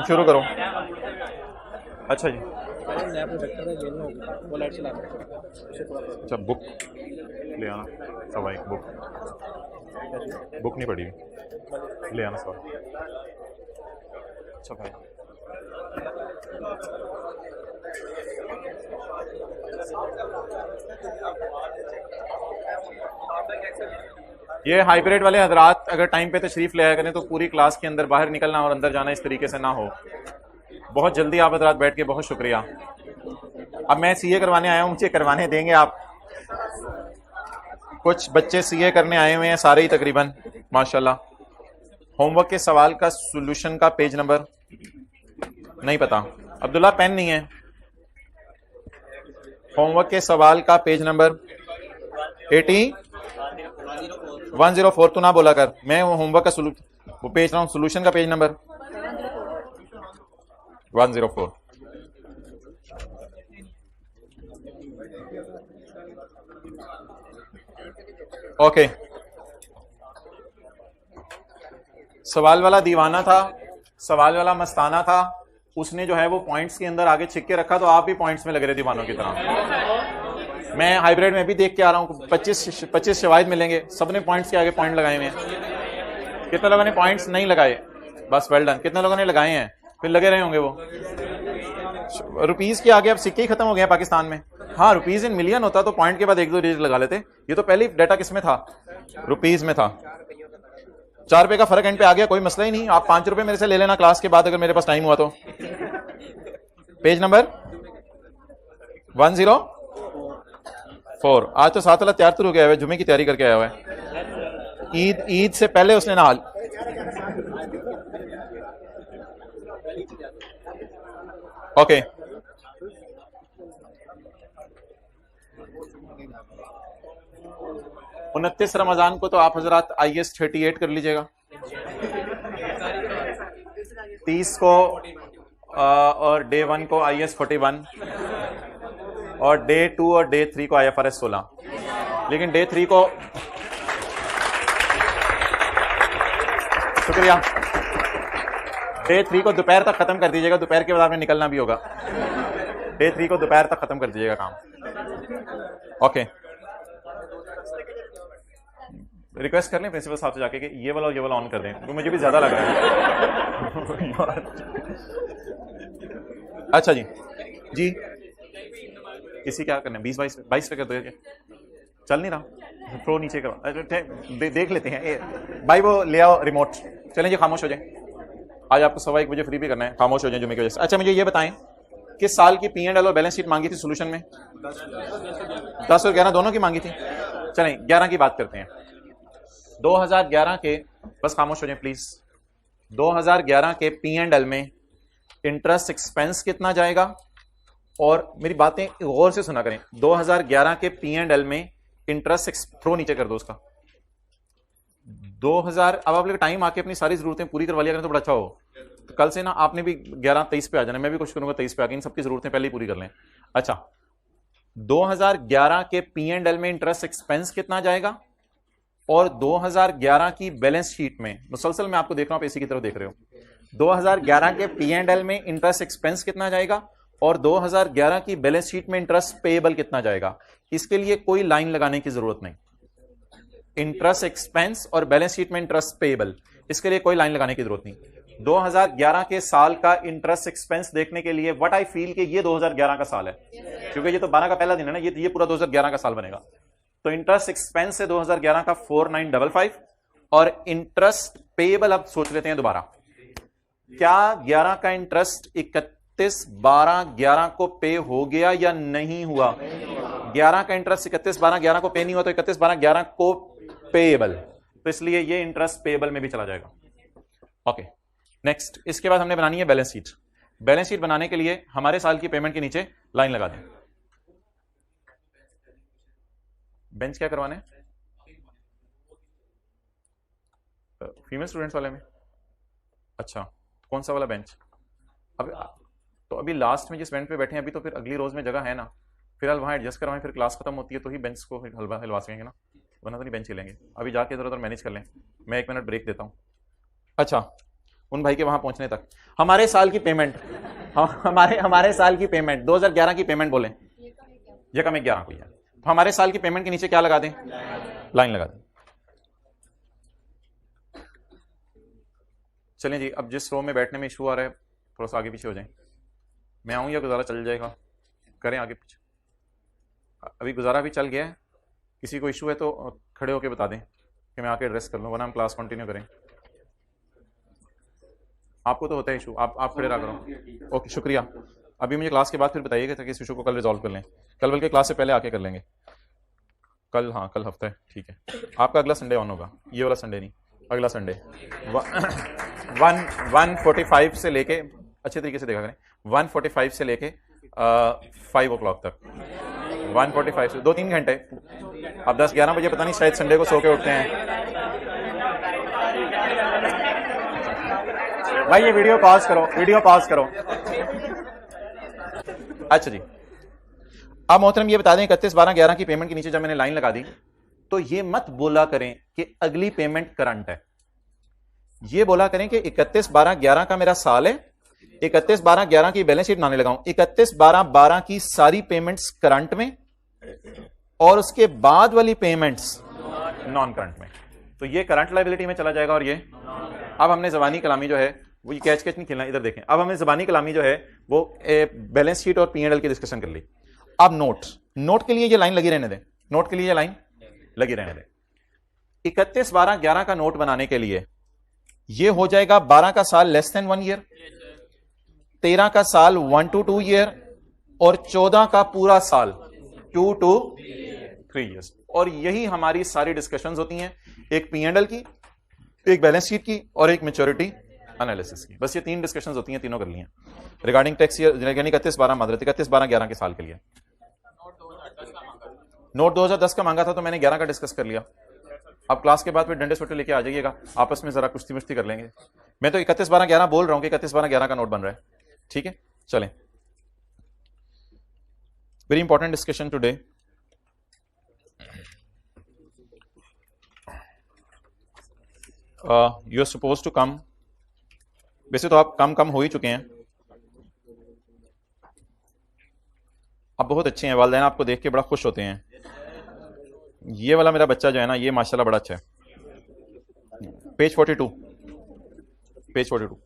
शुरू करो। अच्छा जी, अच्छा बुक ले आना, सवा एक बुक, बुक नहीं पड़ी, ले आना सवा। अच्छा भाई, ये हाइब्रिड वाले हजरात अगर टाइम पे तशरीफ ले आया करें तो पूरी क्लास के अंदर बाहर निकलना और अंदर जाना इस तरीके से ना हो। बहुत जल्दी आप हजरात बैठ के, बहुत शुक्रिया। अब मैं सीए करवाने आया हूँ, मुझे करवाने देंगे आप? कुछ बच्चे सीए करने आए हुए हैं, सारे ही तकरीबन माशाल्लाह। होमवर्क के सवाल का सॉल्यूशन का पेज नंबर नहीं पता। अब्दुल्ला पेन नहीं है। होमवर्क के सवाल का पेज नंबर 104। तू ना बोला कर, मैं वो होमवर्क का वो पेज रहा हूँ, सोल्यूशन का पेज नंबर 104। ओके, सवाल वाला दीवाना था, सवाल वाला मस्ताना था, उसने जो है वो पॉइंट्स के अंदर आगे छिक्के रखा, तो आप भी पॉइंट्स में लगे रहे दीवानों की तरह। मैं हाइब्रिड में भी देख के आ रहा हूँ, 25 शवाहिद मिलेंगे, सबने पॉइंट्स के आगे पॉइंट लगाए हुए हैं। कितने लोगों ने पॉइंट्स नहीं लगाए? बस वेल डन। कितने लोगों ने लगाए हैं? फिर लगे रहे होंगे वो। रुपीज के आगे अब सिक्के ही खत्म हो गए पाकिस्तान में। हाँ, रुपीज इन मिलियन होता तो पॉइंट के बाद एक दो डिजिट लगा लेते। ये तो पहले डाटा किस में था? रुपीज में था। 4 रुपए का फर्क एंड पे आ गया, कोई मसला ही नहीं। आप 5 रुपए मेरे से ले लेना क्लास के बाद, अगर मेरे पास टाइम हुआ तो। Page number 104। आज तो साथ वाला तैयार तो हो गया है, जुमे की तैयारी करके आया हुआ है। ईद से पहले उसने नहा। ओके, उनतीस रमजान को तो आप हजरात IS 38 कर लीजिएगा। 30 को और डे 1 को IS 41 और डे 2 और डे 3 को IFRS 16। लेकिन डे 3 को, शुक्रिया, डे 3 को दोपहर तक खत्म कर दीजिएगा, दोपहर के बाद आपने निकलना भी होगा। डे 3 को दोपहर तक खत्म कर दीजिएगा काम। ओके, रिक्वेस्ट कर लें प्रिंसिपल साहब से जाके कि ये वाला ऑन कर दें, तो मुझे भी ज्यादा लग रहा है। अच्छा जी, जी किसी क्या करना है? 22 पे कर दो। चल नहीं रहा, थ्रो नीचे करो, देख लेते हैं। भाई वो ले आओ रिमोट। चलें जी, खामोश हो जाए। आज आपको 1:15 बजे फ्री भी करना है, खामोश हो जाए जुम्मे की वजह से। अच्छा, मुझे ये बताएं, किस साल की P&L और बैलेंस शीट मांगी थी सोल्यूशन में? 10 और 11 दोनों की मांगी थी। चलें 11 की बात करते हैं। 2011 के, बस खामोश हो जाए प्लीज। 2011 के P&L में इंटरेस्ट एक्सपेंस कितना जाएगा? और मेरी बातें गौर से सुना करें। 2011 के P&L में इंटरेस्ट, थ्रो नीचे कर दो उसका। 2000, अब आप लोग टाइम आके अपनी सारी जरूरतें पूरी करवा लिया करें तो बड़ा अच्छा हो। तो कल से ना आपने भी 11-23 पे आ जाना, मैं भी कोशिश करूंगा 23 पे आके इन सबकी जरूरतें पहले ही पूरी कर लें। अच्छा, 2011 के P&L में इंटरेस्ट एक्सपेंस कितना जाएगा? और 2011 की बैलेंस शीट में, मुसलसल मैं आपको देख रहा हूं, आप इसी की तरफ देख रहे हो। 2011 के P&L में इंटरेस्ट एक्सपेंस कितना जाएगा और 2011 की बैलेंस शीट में इंटरेस्ट पेएबल कितना जाएगा? इसके लिए कोई लाइन लगाने की जरूरत नहीं। इंटरेस्ट एक्सपेंस और बैलेंस शीट में इंटरेस्ट पेएबल, इसके लिए कोई लाइन लगाने की जरूरत नहीं। 2011 के साल का इंटरेस्ट एक्सपेंस देखने के लिए व्हाट आई फील कि ये 2011 का साल है, क्योंकि ये तो 12 का पहला दिन है ना, ये पूरा 2011 का साल बनेगा। तो इंटरेस्ट एक्सपेंस है 2011 का 4955 और इंटरेस्ट पेएबल अब सोच लेते हैं दोबारा। क्या 11 का इंटरेस्ट 31/12/11 को पे हो गया या नहीं हुआ? 11 का इंटरेस्ट 31/12/11 को पे नहीं हुआ, तो 31/12/11 को पेएबल, तो इसलिए ये इंटरेस्ट पेएबल में भी चला जाएगा। ओके, नेक्स्ट, इसके बाद हमने बनानी है बैलेंस शीट। बैलेंस शीट बनाने के लिए हमारे साल की पेमेंट के नीचे लाइन लगा दें। बेंच क्या करवाने? फीमेल स्टूडेंट्स वाले में? अच्छा, कौन सा वाला बेंच? अब तो अभी लास्ट में जिस बेंच पे बैठे हैं अभी, तो फिर अगली रोज में जगह है ना, फिलहाल वहां एडजस्ट करवाएं, फिर क्लास खत्म होती है तो ही बेंच को हिलवा सकेंगे ना, वरना तो नहीं बेंच हिलेंगे। अभी जाके इधर उधर मैनेज कर लें, मैं 1 मिनट ब्रेक देता हूं। अच्छा, उन भाई के वहां पहुंचने तक। हमारे साल की पेमेंट, हमारे साल की पेमेंट 2011 की पेमेंट बोले, ये कम 11 कोई है, तो हमारे साल की पेमेंट के नीचे क्या लगा दें, लाइन लगा दें। चलें जी, अब जिस रो में बैठने में इशू आ रहा है थोड़ा सा आगे पीछे हो जाए, मैं आऊं या गुजारा चल जाएगा, करें आगे पीछे। अभी गुजारा भी चल गया है, किसी को इशू है तो खड़े होकर बता दें कि मैं आके एड्रेस कर लूं, वरना हम क्लास कंटिन्यू करें। आपको तो होता है इशू, आप खड़े रहा करो। ओके शुक्रिया। अभी मुझे क्लास के बाद फिर बताइएगा ताकि इस इशू को कल रिजॉल्व कर लें, कल बल्कि क्लास से पहले आके कर लेंगे कल। हाँ कल हफ्ता है, ठीक है। आपका अगला संडे ऑन होगा, ये वाला संडे नहीं, अगला संडे 1:45 से लेके, अच्छे तरीके से देखा करें, 1:45 से लेके 5 o'clock तक, 1:45 से 2-3 घंटे। अब 10-11 बजे पता नहीं शायद संडे को सो के उठते हैं भाई। ये वीडियो पॉज करो, वीडियो पॉज करो। अच्छा जी, अब मोहतरम ये बता दें 31/12/11 की पेमेंट के नीचे जब मैंने लाइन लगा दी तो ये मत बोला करें कि अगली पेमेंट करंट है, ये बोला करें कि 31/12/11 का मेरा साल है, 31/12/11 की बैलेंस शीट बनाने लगाऊं, 31/12/12 की सारी पेमेंट्स करंट में और उसके बाद वाली पेमेंट्स नॉन करंट में, तो ये करंट लायबिलिटी में चला जाएगा। और ये अब हमने जबानी कलामी जो है वो, ये कैच नहीं खेलना, इधर देखें, अब हमने जबानी कलामी जो है वो बैलेंस शीट और P&L की डिस्कशन कर ली। अब नोट के लिए ये लाइन लगी रहने दें, नोट के लिए ये लाइन लगी रहने दें। 31/12/11 का नोट बनाने के लिए ये हो जाएगा 12 का साल लेस देन 1 ईयर, 13 का साल 1 to 2 ईयर और 14 का पूरा साल 2 to 3 ईयर्स। और यही हमारी सारी डिस्कशंस होती हैं, एक P&L की, एक बैलेंस शीट की और एक मैच्योरिटी एनालिसिस की। बस ये 3 डिस्कशंस होती हैं, तीनों कर ली हैं रिगार्डिंग टैक्स ईयर, यानी 31/12 मादरत 31/12/11 के साल के लिए। नोट 2010 का मांगा था तो मैंने 11 का डिस्कस कर लिया। अब क्लास के बाद फिर डंडे सोटे लेके आ जाइएगा, आपस में जरा कुश्ती मुश्ती कर लेंगे। मैं तो 31/12/11 बोल रहा हूं कि 31/12/11 का नोट बन रहा है, ठीक है। चलें, very important discussion today. You are suppose to come, वैसे तो आप कम हो ही चुके हैं, आप बहुत अच्छे हैं, वालिदैन आपको देख के बड़ा खुश होते हैं। ये वाला मेरा बच्चा जो है ना, ये माशाल्लाह बड़ा अच्छा है। Page 42, page 42,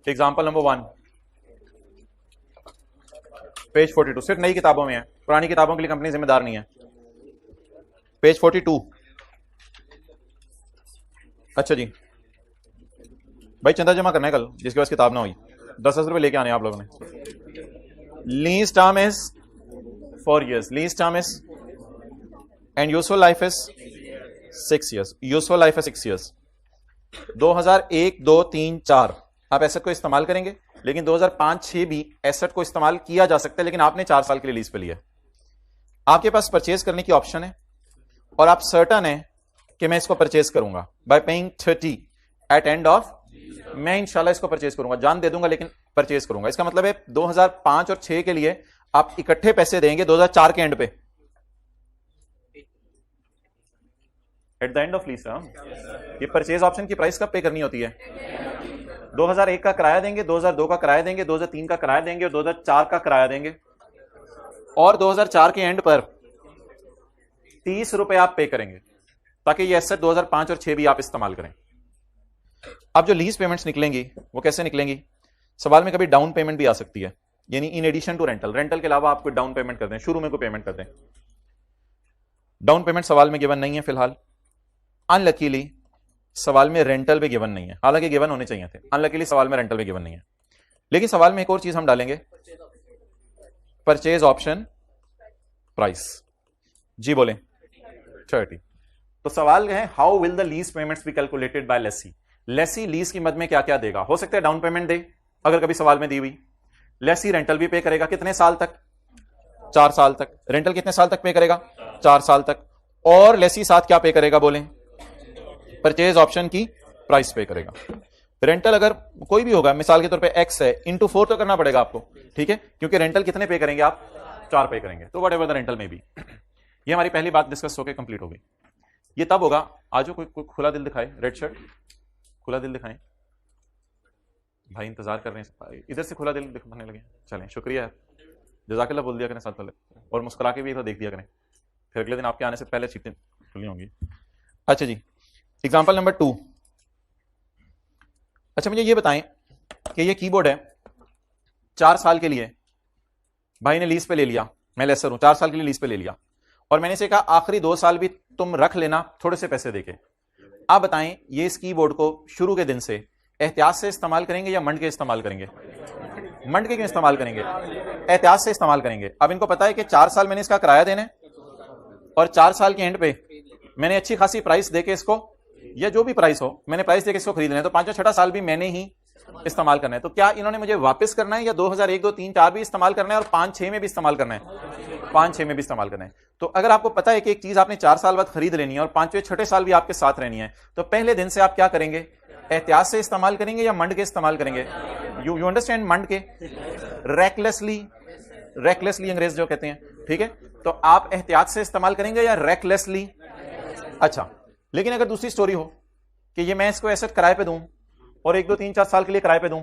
example number 1, page 42, सिर्फ नई किताबों में है, पुरानी किताबों के लिए कंपनी जिम्मेदार नहीं है। पेज 42। अच्छा जी, भाई चंदा जमा करना है कल, जिसके पास किताब ना हुई 10-10 रुपए लेके आने आप लोगों ने। Lease term is 4 years, lease term is and useful life is 6 years, useful life है 6 years। 2001, 2, 3, 4 आप एसेट को इस्तेमाल करेंगे, लेकिन 2005, 6 भी एसेट को इस्तेमाल किया जा सकता है, लेकिन आपने 4 साल के लिए लीज पे लिया। आपके पास परचेज करने की ऑप्शन है और आप सर्टन है कि मैं इसको परचेज करूंगा by paying 30 at end of, मैं इंशाल्लाह इसको परचेज करूंगा, जान दे दूंगा लेकिन परचेज करूंगा। इसका मतलब है 2005 और 6 के लिए आप इकट्ठे पैसे देंगे 2004 के एंड पे, at the end of lease term. ये परचेज ऑप्शन की प्राइस कब पे करनी होती है? 2001 का किराया देंगे, 2002 का किराया देंगे, 2003 का किराया देंगे और 2004 का किराया देंगे, और 2004 के एंड पर 30 रुपए आप पे करेंगे ताकि ये एसेट 2005 और 6 भी आप इस्तेमाल करें। अब जो लीज पेमेंट्स निकलेंगी वो कैसे निकलेंगी? सवाल में कभी डाउन पेमेंट भी आ सकती है, यानी in addition to rental, rental के अलावा आप कोई डाउन पेमेंट कर दें, शुरू में कोई पेमेंट कर दें। डाउन पेमेंट सवाल में गिवन नहीं है फिलहाल। अनलकीली सवाल में रेंटल भी गिवन नहीं है, हालांकि गिवन होने चाहिए थे। अनलकीली सवाल में रेंटल भी गिवन नहीं है, लेकिन सवाल में एक और चीज हम डालेंगे, परचेज ऑप्शन प्राइस। जी बोले 30। तो सवाल है how will the lease payments be calculated by lessee. Lessee lease की मद में क्या क्या देगा? हो सकता है डाउन पेमेंट दे, अगर कभी सवाल में दी हुई। लेसी रेंटल भी पे करेगा, कितने साल तक? 4 साल तक। रेंटल कितने साल तक पे करेगा? 4 साल तक। और लेसी साथ क्या पे करेगा बोले? परचेज ऑप्शन की प्राइस पे करेगा। रेंटल अगर कोई भी होगा, मिसाल के तौर पे एक्स है, इंटू 4 तो करना पड़ेगा आपको, ठीक है, क्योंकि रेंटल कितने पे करेंगे आप? 4 पे करेंगे। तो व्हाटएवर द रेंटल में भी। ये हमारी पहली बात डिस्कस होकर कंप्लीट हो गई। ये तब होगा, आज कोई खुला दिल दिखाए, रेड शर्ट खुला दिल दिखाएं भाई, इंतजार कर रहे हैं, इधर से खुला दिल दिखाने लगे। चलें, शुक्रिया है, जज़ाकल्लाह बोल दिया करें साथ वाले, और मुस्कुरा के भी तो देख दिया करें, फिर अगले दिन आपके आने से पहले सीटें खुली होंगी। अच्छा जी, एग्जाम्पल नंबर 2। अच्छा मुझे ये बताएं कि ये कीबोर्ड है 4 साल के लिए, भाई ने लीज पे ले लिया, मैं लेसर हूं, 4 साल के लिए लीज पे ले लिया, और मैंने से कहा आखिरी 2 साल भी तुम रख लेना थोड़े से पैसे देके। आप बताएं ये इस कीबोर्ड को शुरू के दिन से एहतियात से इस्तेमाल करेंगे या मंड के इस्तेमाल करेंगे? मंड के क्यों इस्तेमाल करेंगे? एहतियात से इस्तेमाल करेंगे। अब इनको पता है कि 4 साल मैंने इसका किराया देना है, और 4 साल के एंड पे मैंने अच्छी खासी प्राइस देके इसको, या जो भी प्राइस हो मैंने प्राइस देके इसको खरीदना है, तो 5वां 6वां साल भी मैंने ही इस्तेमाल करना है। तो क्या इन्होंने मुझे वापस करना है, या 2001, 2, 3, 4 भी इस्तेमाल करना है, और 5, 6 में भी इस्तेमाल करना है? 5, 6 में भी इस्तेमाल करना है। तो अगर आपको पता है कि एक चीज आपने 4 साल बाद खरीद लेनी है और 5वें 6ठे साल भी आपके साथ रहनी है, तो पहले दिन से आप क्या करेंगे? एहतियात से इस्तेमाल करेंगे या मंड के इस्तेमाल करेंगे? You understand? मंड के, रेकलेसली अंग्रेज जो कहते हैं, ठीक है? तो आप एहतियात से इस्तेमाल करेंगे या रेकलेसली? अच्छा, लेकिन अगर दूसरी स्टोरी हो कि ये मैं इसको एसेट किराए पे दूं और 1, 2, 3, 4 साल के लिए किराए पे दूं,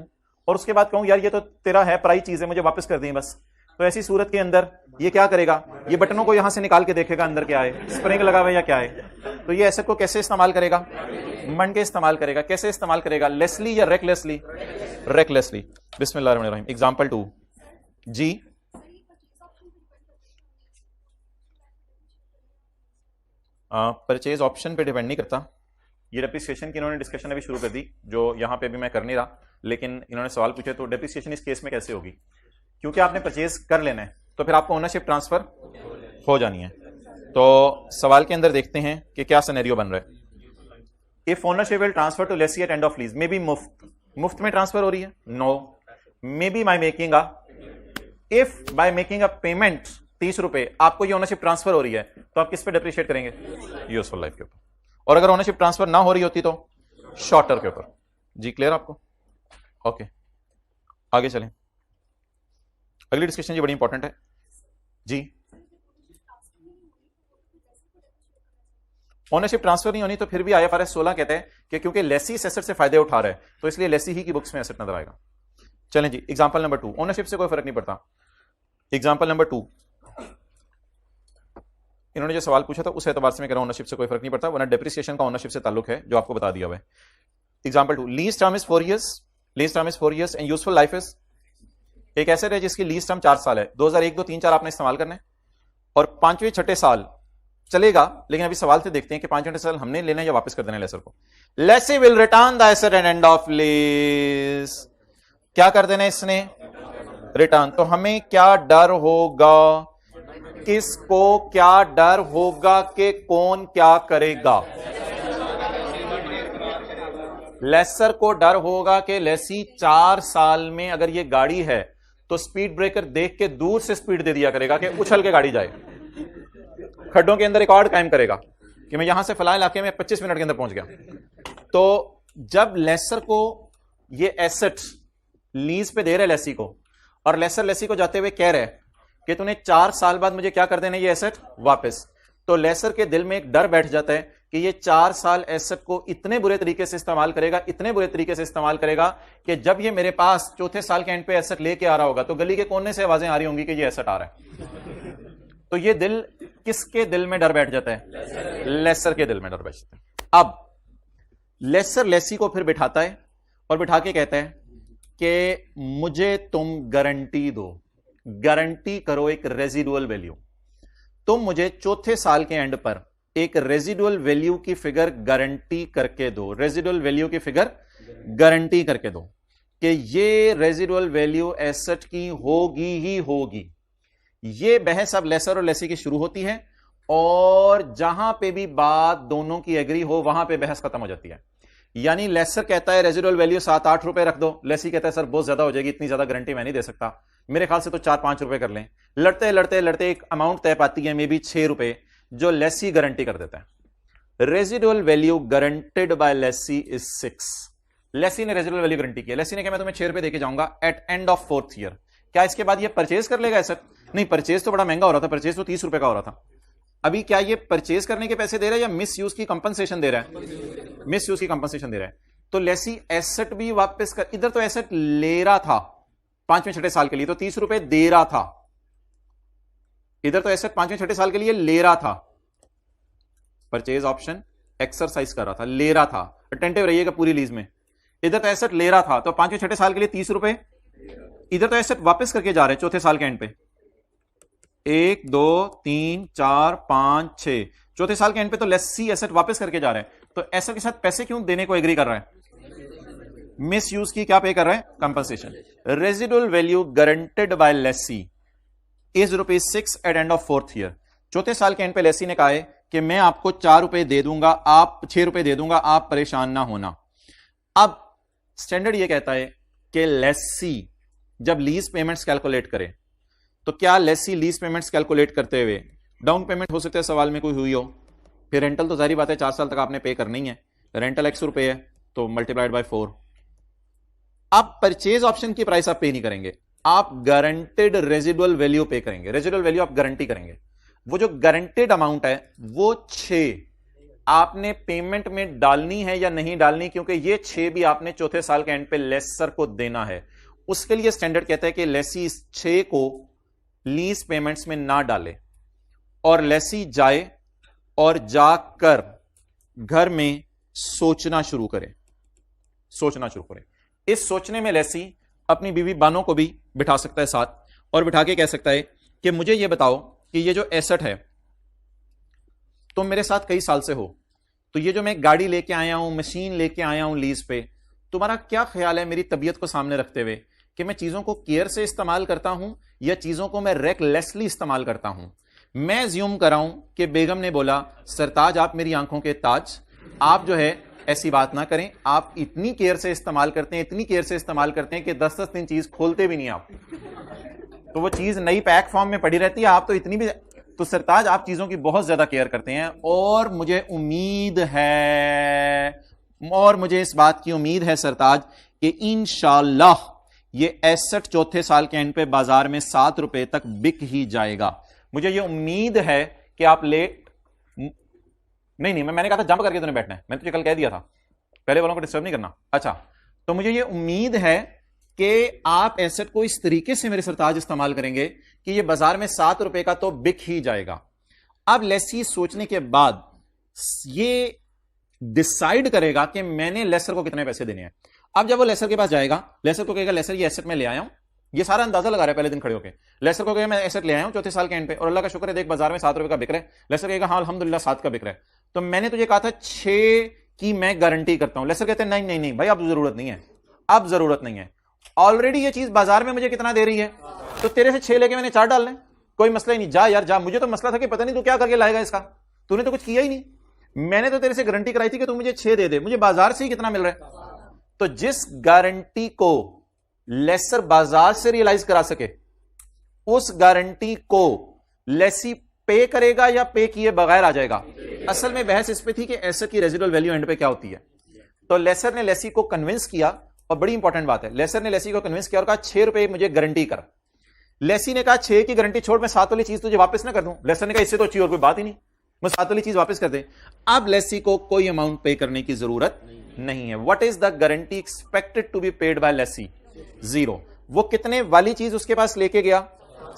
और उसके बाद कहूं यार ये तो तेरा है, पराई चीज है, मुझे वापस कर दी बस, तो ऐसी सूरत के अंदर ये क्या करेगा? ये बटनों को यहां से निकाल के देखेगा अंदर क्या है, स्प्रिंग लगा हुआ है या क्या है। तो ये एसेट को कैसे इस्तेमाल करेगा? मंड के इस्तेमाल करेगा। कैसे इस्तेमाल करेगा? लेसली या रेकलेसली? रेकलेसली। बिस्मिल्लाहिर्रहमानिर्रहीम। एग्जांपल 2 जी। परचेज ऑप्शन पे डिपेंड नहीं करता, ये डेप्रिसिएशन की इन्होंने डिस्कशन अभी शुरू कर दी, जो यहां पे भी मैं कर नहीं रहा, लेकिन इन्होंने सवाल पूछे तो डेप्रिसिएशन इस केस में कैसे होगी? क्योंकि आपने परचेज कर लेना है तो फिर आपको ओनरशिप ट्रांसफर हो जानी है। तो सवाल के अंदर देखते हैं कि क्या सिनेरियो बन रहा है। If ownership will transfer to lessee at end of lease, maybe मुफ्त में ट्रांसफर हो रही है? No, maybe by making if by making a payment 30 रुपए आपको ये ओनरशिप ट्रांसफर हो रही है, तो आप किस पे डेप्रिशिएट करेंगे? यूजफुल लाइफ के ऊपर। और अगर ओनरशिप ट्रांसफर ना हो रही होती तो शॉर्टर के ऊपर। जी क्लियर आपको? ओके, आगे चलें। अगली डिस्कशन जी बड़ी इंपॉर्टेंट है जी। ओनरशिप ट्रांसफर नहीं होनी तो फिर भी IFRS 16 कहते हैं कि क्योंकि लेसी इस एसेट से फायदे उठा रहा है, तो इसलिए लेसी ही की बुक्स में एसेट नजर आएगा। चलें जी, एग्जांपल नंबर 2। ओनरशिप से कोई फर्क नहीं पड़ता। एग्जांपल नंबर 2, इन्होंने जो सवाल पूछा था उस एतबार से मैं कह रहा हूं ओनरशिप से कोई फर्क नहीं पड़ता, वरना डेप्रिसिएशन का ओनरशिप से ताल्लुक है जो आपको बता दिया हुआ है। Example 2, lease term is 4 years, lease term is 4 years and useful life is, एक एसेट है जिसकी लीज टर्म 4 साल है, 2001, 2, 3, 4 आपने इस्तेमाल करना है, और 5वें 6ठे साल चलेगा, लेकिन अभी सवाल से देखते हैं कि 5वें 6ठे साल हमने लेना है या वापस कर देना है लेसर को। Lessee will return the asset at end of lease, क्या कर देना इसने? रिटर्न। तो हमें क्या डर होगा? किसको क्या डर होगा कि कौन क्या करेगा? लेसर को डर होगा कि लेसी 4 साल में अगर ये गाड़ी है तो स्पीड ब्रेकर देख के दूर से स्पीड दे दिया करेगा कि उछल के गाड़ी जाए, खड्डों के अंदर रिकॉर्ड कायम करेगा कि मैं यहां से फलां इलाके में 25 मिनट के अंदर पहुंच गया। तो जब लेसर को ये एसेट लीज पे दे रहे लेसी को, और लेसर लेसी को जाते हुए कह रहे हैं कि तूने 4 साल बाद मुझे क्या कर देना ये एसेट वापस, तो लेसर के दिल में एक डर बैठ जाता है कि ये 4 साल एसेट को इतने बुरे तरीके से इस्तेमाल करेगा, इतने बुरे तरीके से इस्तेमाल करेगा कि जब ये मेरे पास चौथे साल के एंड पे एसेट लेके आ रहा होगा तो गली के कोने से आवाजें आ रही होंगी कि ये एसेट आ रहा है। तो ये दिल किसके दिल में डर बैठ जाता है? लेसर के दिल में डर बैठ जाता है। अब लेसर लेसी को फिर बिठाता है और बिठा के कहता है कि मुझे तुम गारंटी दो, गारंटी करो एक रेजिडुअल वैल्यू, तुम मुझे चौथे साल के एंड पर एक रेजिडुअल वैल्यू की फिगर गारंटी करके दो, रेजिडुअल वैल्यू की फिगर गारंटी करके दो कि ये रेजिडुअल वैल्यू एसेट की होगी ही होगी। ये बहस अब लेसर और लेसी की शुरू होती है, और जहां पे भी बात दोनों की एग्री हो वहां पे बहस खत्म हो जाती है। यानी लेसर कहता है रेजिडुअल वैल्यू 7-8 रुपए रख दो, लेसी कहता है सर बहुत ज्यादा हो जाएगी, इतनी ज्यादा गारंटी मैं नहीं दे सकता, मेरे ख्याल से तो 4-5 रुपए कर लें। लड़ते लड़ते लड़ते एक अमाउंट तय पाती है, मे बी 6 रुपए, जो लेसी गारंटी कर देता है। Residual value guaranteed by lessee is 6। Lessee ने रेजिडुअल वैल्यू गारंटी किया, लेसी ने कहा मैं तुम्हें 6 रुपए देके जाऊंगा eight end of 4th year. क्या इसके बाद ये परचेज कर लेगा एसेट? नहीं, परचेज तो बड़ा महंगा हो रहा था, परचेज तो 30 रुपए का हो रहा था। अभी क्या ये परचेज करने के पैसे दे रहा है या मिस यूज की कंपनसेशन दे रहा है? मिस यूज की कंपनसेशन दे रहा है। तो लेसी एसेट भी वापस कर, इधर तो एसेट ले रहा था 5वें छठे साल के लिए, तो 30 रुपए दे रहा था। इधर तो एसेट 5वें छठे साल के लिए ले रहा था, परचेज ऑप्शन एक्सरसाइज कर रहा था, ले रहा था, अटेंटिव रहिएगा पूरी लीज में। इधर तो एसेट ले रहा था, तो 5वें छठे साल के लिए 30 रुपए, इधर तो एसेट वापस करके जा रहे हैं चौथे साल के एंड पे, 1 2 3 4 5 6, चौथे साल के एंड पे तो लेसी एसेट वापस करके जा रहे हैं, तो एसेट के साथ पैसे क्यों देने को एग्री कर रहा है? मिस यूज की क्या पे कर रहा है? Compensation. Residual value guaranteed by lessee is ₹6 at end of 4th year. चौथे साल के एंड पे लेसी ने कहा है कि मैं आपको 4 रुपए दे दूंगा, आप 6 रुपए दे दूंगा, आप परेशान ना होना। अब स्टैंडर्ड ये कहता है कि लेसी जब लीज पेमेंट्स कैलकुलेट करे, तो क्या लेसी लीज पेमेंट्स कैलकुलेट करते हुए डाउन पेमेंट हो सकता है सवाल में कोई हुई हो, फिर रेंटल तो जारी बात है 4 साल तक आपने पे करनी है, रेंटल 100 रुपए है तो मल्टीप्लाइड बाय 4। आप परचेज ऑप्शन की प्राइस आप पे नहीं करेंगे, आप गारंटेड रेजिडुअल वैल्यू पे करेंगे, रेजिडुअल वैल्यू आप गारंटी करेंगे। वो जो गारंटेड अमाउंट है वो 6 आपने पेमेंट में डालनी है या नहीं डालनी, क्योंकि ये 6 भी आपने चौथे साल के एंड पे लेसर को देना है। उसके लिए स्टैंडर्ड कहता है कि लेसी इस 6 को लीज पेमेंट्स में ना डाले और लेसी जाए और जाकर घर में सोचना शुरू करे, सोचना शुरू करे। इस सोचने में लेसी अपनी बीवी बानो को भी बिठा सकता है साथ, और बिठा के कह सकता है कि मुझे यह बताओ कि ये जो एसेट है तुम मेरे साथ कई साल से हो, तो ये जो मैं गाड़ी लेके आया हूं, मशीन लेके आया हूं लीज पे, तुम्हारा क्या ख्याल है मेरी तबीयत को सामने रखते हुए कि मैं चीजों को केयर से इस्तेमाल करता हूं या चीजों को मैं रेकलेसली इस्तेमाल करता हूं? मैं ज्यूम कर रहा हूं कि बेगम ने बोला सरताज आप मेरी आंखों के ताज, आप जो है ऐसी बात ना करें, आप इतनी केयर से इस्तेमाल करते हैं, इतनी केयर से इस्तेमाल करते हैं कि 10-10 दिन चीज खोलते भी नहीं आप, तो वो चीज नई पैक फॉर्म में पड़ी रहती है, आप तो इतनी भी, तो सरताज आप चीजों की बहुत ज्यादा केयर करते हैं, और मुझे उम्मीद है, और मुझे इस बात की उम्मीद है सरताज कि इंशाल्लाह ये एसेट चौथे साल के एंड पे बाजार में 7 रुपए तक बिक ही जाएगा। मुझे ये उम्मीद है कि आप लेट नहीं, मैंने कहा था जंप करके तूने बैठना है, मैंने तुझे कल कह दिया था, पहले वालों को डिस्टर्ब नहीं करना। अच्छा, तो मुझे ये उम्मीद है कि आप एसेट को इस तरीके से मेरे सरताज इस्तेमाल करेंगे कि ये बाजार में 7 रुपए का तो बिक ही जाएगा। अब लेसी सोचने के बाद ये डिसाइड करेगा कि मैंने लेसर को कितने पैसे देने हैं। अब जब वो लेसर के पास जाएगा, लेसर को कहेगा लेसर ये एसेट मैं ले आया हूं, ये सारा अंदाजा लगा रहा है पहले दिन खड़े होकर, लेसर को कहेगा मैं एसेट ले आया हूं चौथे साल के एंड पे, और अल्लाह का शुक्र है देख बाजार में 7 रुपए का बिक रहा है। लेसर कहेगा हाँ अल्हम्दुलिल्लाह 7 का बिक रहा है, तो मैंने तुझे कहा था 6 की मैं गारंटी करता हूं। लेसर कहते हैं नहीं भाई अब जरूरत नहीं है, अब जरूरत नहीं है, ऑलरेडी ये चीज बाजार में मुझे कितना दे रही है, तो तेरे से 6 लेके मैंने 4 डाल लें, कोई मसला ही नहीं, जा यार जा, मुझे तो मसला था कि पता नहीं तू क्या करके लाएगा इसका, तूने तो कुछ किया ही नहीं, मैंने तो तेरे से गारंटी कराई थी कि तू मुझे 6 दे दे, मुझे बाजार से ही कितना मिल रहा है। तो जिस गारंटी को लेसर बाजार से रियलाइज करा सके, उस गारंटी को लेसी पे करेगा या पे किए बगैर आ जाएगा। असल में बहस इस पे थी कि एसेट की रेजिडुअल वैल्यू एंड पे क्या होती है। तो लेसर ने लेसी को कन्विंस किया, और बड़ी इंपॉर्टेंट बात है, लेसर ने लेसी को कन्विंस किया और कहा 6 रुपए मुझे गारंटी कर। लेसी ने कहा 6 की गारंटी छोड़, मैं 7 वाली चीज तुझे वापस ना कर दूं। लेसर ने कहा इससे तो अच्छी और कोई बात ही नहीं, मैं 7 वाली चीज वापस कर दे। अब लेसी को कोई अमाउंट पे करने की जरूरत नहीं है। What is the guarantee expected to be paid by lessee? 0। वो कितने वाली चीज उसके पास लेके गया?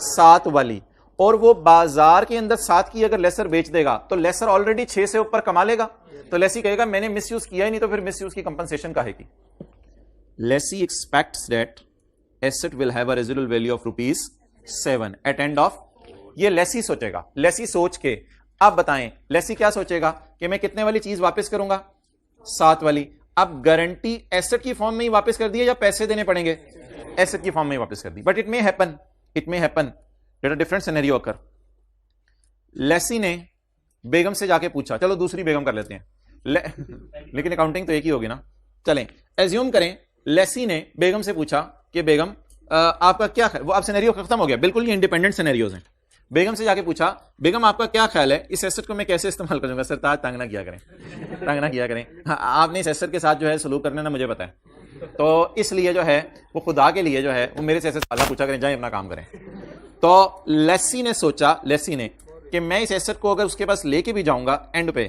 7 वाली, और वो बाजार के अंदर 7 की अगर लेसर बेच देगा तो लेसर ऑलरेडी 6 से ऊपर कमा लेगा, तो लेसी कहेगा मैंने मिसयूज किया ही नहीं, तो फिर मिसयूज की कंपनसेशन काहेगी। Lessee expects that asset will have a residual value of ₹7 at end of, ये लेसी सोचेगा। लेसी सोच के अब बताएं लेसी क्या सोचेगा कि मैं कितने वाली चीज वापस करूंगा? 7 वाली। अब गारंटी एसेट की फॉर्म में ही वापस कर दी या पैसे देने पड़ेंगे? एसेट की फॉर्म में ही वापस कर दी। But it may happen let a different scenario occur. Lessee ने बेगम से जाके पूछा, चलो दूसरी बेगम कर लेते हैं लेकिन अकाउंटिंग तो एक ही होगी ना, चलें एज्यूम करें लेसी ने बेगम से पूछा कि बेगम आपका क्या, वो अब सिनेरियो खत्म हो गया, बिल्कुल ही इंडिपेंडेंट सिनेरियोज हैं। बेगम से जाके पूछा बेगम आपका क्या ख्याल है इस एसेट को मैं कैसे इस्तेमाल करूंगा? सरताज तंग ना किया करें हाँ, आपने इस एसेट के साथ जो है सलूक करने ना मुझे पता है, तो इसलिए जो है वो खुदा के लिए जो है वो मेरे से ऐसे सवाल पूछा करें, जाए अपना काम करें। तो लेसी ने सोचा कि मैं इस एसेट को अगर उसके पास लेके भी जाऊंगा एंड पे,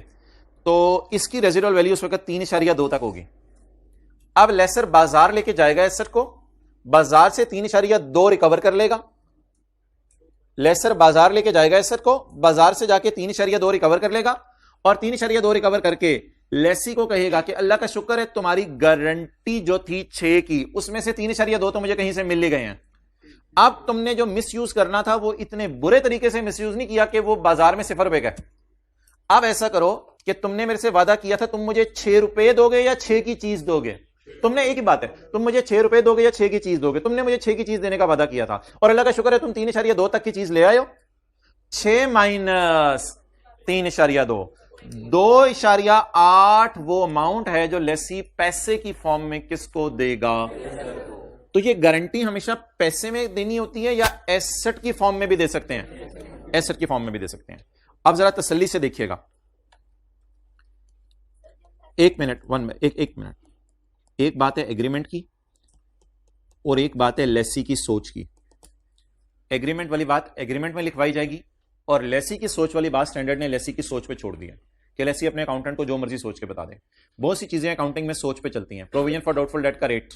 तो इसकी रेजिडुअल वैल्यू उस वक्त 3.2 तक होगी। अब लेसर बाजार लेके जाएगा एसेट को, बाजार से 3.2 रिकवर कर लेगा। लेसर बाजार लेके जाएगा एसेट को, बाजार से जाके 3.2 रिकवर कर लेगा, और 3.2 रिकवर करके लेसी को कहेगा कि अल्लाह का शुक्र है तुम्हारी गारंटी जो थी 6 की, उसमें से 3.2 तो मुझे कहीं से मिल ही गए हैं। अब तुमने जो मिसयूज करना था वो इतने बुरे तरीके से मिसयूज नहीं किया कि वो बाजार में 0 रुपए का। अब ऐसा करो कि तुमने मेरे से वादा किया था तुम मुझे 6 रुपए दोगे या 6 की चीज दोगे। तुमने एक ही बात है, तुम मुझे 6 रुपए दोगे या 6 की चीज दोगे। तुमने मुझे 6 की चीज देने का वादा किया था, और अल्लाह का शुक्र है तुम 3.2 तक की चीज ले आए हो। 6 माइनस 3.2, 2.8 वो अमाउंट है जो लेसी पैसे की फॉर्म में किसको देगा। तो ये गारंटी हमेशा पैसे में देनी होती है या एसेट की फॉर्म में भी दे सकते हैं? एसेट की फॉर्म में भी दे सकते हैं। अब जरा तसल्ली से देखिएगा, एक मिनट, एक मिनट। एक बात है एग्रीमेंट की और एक बात है लेसी की सोच की। एग्रीमेंट वाली बात एग्रीमेंट में लिखवाई जाएगी, और लेसी की सोच वाली बात स्टैंडर्ड ने लेसी की सोच पे छोड़ दी है कि लेसी अपने अकाउंटेंट को जो मर्जी सोच के बता दे। बहुत सी चीजें अकाउंटिंग में सोच पे चलती हैं। प्रोविजन फॉर डाउटफुल डेट का रेट